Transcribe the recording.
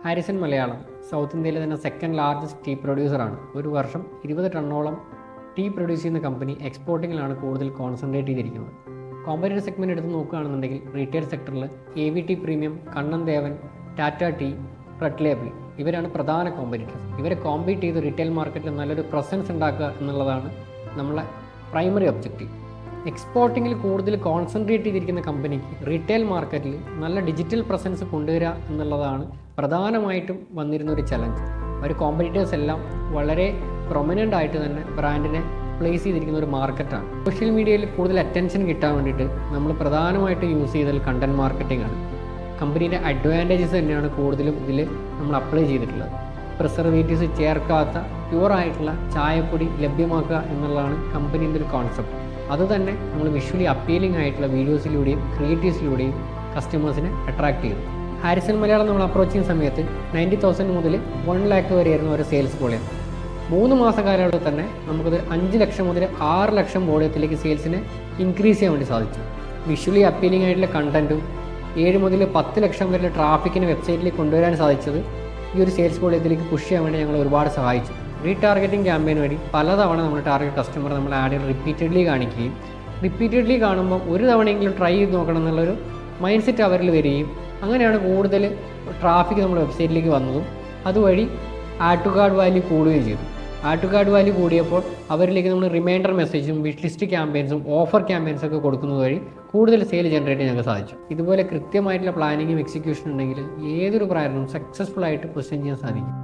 Harrison Malayalam south ഇന്ത്യയിലെ തന്നെ second largest tea പ്രൊഡ്യൂസറാണ്. ഒരു വർഷം 20 ടണ്ണോളം ടീ പ്രൊഡ്യൂസ് ചെയ്യുന്ന കമ്പനി എക്സ്പോർട്ടിങ്ങിലാണ് കൂടുതൽ കോൺസെൻട്രേറ്റ് ചെയ്തിരിക്കുന്നത്. കോമ്പറ്റീറ്റർ സെഗ്മെൻറ്റ് എടുത്ത് നോക്കുകയാണെന്നുണ്ടെങ്കിൽ റീറ്റെയിൽ സെക്ടറിൽ AVT premium, Kannan Devan, Tata tea, red label ഇവരാണ് പ്രധാന കോമ്പറ്റീറ്റേഴ്സ്. ഇവരെ കോമ്പീറ്റ് ചെയ്ത് റീറ്റെയിൽ മാർക്കറ്റിൽ നല്ലൊരു പ്രസൻസ് ഉണ്ടാക്കുക എന്നുള്ളതാണ് നമ്മളെ പ്രൈമറി ഒബ്ജക്റ്റീവ്. എക്സ്പോർട്ടിങ്ങിൽ കൂടുതൽ കോൺസെൻട്രേറ്റ് ചെയ്തിരിക്കുന്ന കമ്പനിക്ക് റീറ്റെയിൽ മാർക്കറ്റിൽ നല്ല ഡിജിറ്റൽ പ്രസൻസ് കൊണ്ടുവരിക എന്നുള്ളതാണ് പ്രധാനമായിട്ടും വന്നിരുന്ന ഒരു ചലഞ്ച്. ഒരു കോമ്പറ്റീറ്റേഴ്സ് എല്ലാം വളരെ പ്രൊമിനൻ്റ് ആയിട്ട് തന്നെ ബ്രാൻഡിനെ പ്ലേസ് ചെയ്തിരിക്കുന്ന ഒരു മാർക്കറ്റാണ്. സോഷ്യൽ മീഡിയയിൽ കൂടുതൽ അറ്റൻഷൻ കിട്ടാൻ വേണ്ടിയിട്ട് നമ്മൾ പ്രധാനമായിട്ട് യൂസ് ചെയ്തത് കണ്ടൻറ് മാർക്കറ്റിംഗ് ആണ്. കമ്പനീൻ്റെ അഡ്വാൻറ്റേജസ് തന്നെയാണ് കൂടുതലും ഇതിൽ നമ്മൾ അപ്ലൈ ചെയ്തിട്ടുള്ളത്. പ്രിസർവേറ്റീവ്സ് ചേർക്കാത്ത പ്യുവറായിട്ടുള്ള ചായപ്പൊടി ലഭ്യമാക്കുക എന്നുള്ളതാണ് കമ്പനീൻ്റെ ഒരു കോൺസെപ്റ്റ്. അതുതന്നെ നമ്മൾ വിഷ്വലി അപ്പീലിംഗ് ആയിട്ടുള്ള വീഡിയോസിലൂടെയും ക്രിയേറ്റീവ്സിലൂടെയും കസ്റ്റമേഴ്സിനെ അട്രാക്ട് ചെയ്തു. ഹാരിസൺ മലയാളം നമ്മൾ അപ്രോച്ച് ചെയ്യുന്ന സമയത്ത് 90,000 മുതൽ 1 lakh വരെയായിരുന്നു ഒരു സെയിൽസ് വോളിയം. 3 മാസ കാലയളവിൽ തന്നെ നമുക്കത് 5 ലക്ഷം മുതൽ 6 ലക്ഷം വോളിയത്തിലേക്ക് സെയിൽസിനെ ഇൻക്രീസ് ചെയ്യാൻ വേണ്ടി സാധിച്ചു. വിഷ്വലി അപ്പീലിംഗ് ആയിട്ടുള്ള കണ്ടൻറ്റും 7 മുതൽ 10 ലക്ഷം വരെ ട്രാഫിക്കിന് വെബ്സൈറ്റിലേക്ക് കൊണ്ടുവരാൻ സാധിച്ചത് ഈ ഒരു സെയിൽസ് വോളിയത്തിലേക്ക് പുഷ് ചെയ്യാൻ വേണ്ടി ഞങ്ങൾ ഒരുപാട് സഹായിച്ചു. റീടാർഗറ്റിംഗ് ക്യാമ്പയിൻ വഴി പലതവണ നമ്മൾ ടാർഗറ്റ് കസ്റ്റമർ നമ്മൾ ആഡ് റിപ്പീറ്റഡ്ലി കാണിക്കുകയും റിപ്പീറ്റഡ്ലി കാണുമ്പോൾ ഒരു തവണയെങ്കിലും ട്രൈ ചെയ്ത് നോക്കണം എന്നുള്ളൊരു മൈൻഡ് സെറ്റ് അവരിൽ വരികയും അങ്ങനെയാണ് കൂടുതൽ ട്രാഫിക് നമ്മുടെ വെബ്സൈറ്റിലേക്ക് വന്നതും അതുവഴി ആഡ് ടു കാർഡ് വാല്യൂ കൂടുകയും ചെയ്തു. ആഡ് ടു കാർഡ് വാല്യൂ കൂടിയപ്പോൾ അവരിലേക്ക് നമ്മൾ റിമൈൻഡർ മെസ്സേജും വിഷ് ലിസ്റ്റ് ക്യാമ്പയിൻസും ഓഫർ ക്യാമ്പയിൻസൊക്കെ കൊടുക്കുന്നത് വഴി കൂടുതൽ സെയിൽ ജനറേറ്റ് ചെയ്യാൻ ഞങ്ങൾക്ക് സാധിച്ചു. ഇതുപോലെ കൃത്യമായിട്ടുള്ള പ്ലാനിങ്ങും എക്സിക്യൂഷൻ ഉണ്ടെങ്കിൽ ഏതൊരു പ്രയറിനും സക്സസ്ഫുൾ ആയിട്ട് പ്രസൻറ്റ് ചെയ്യാൻ സാധിക്കും.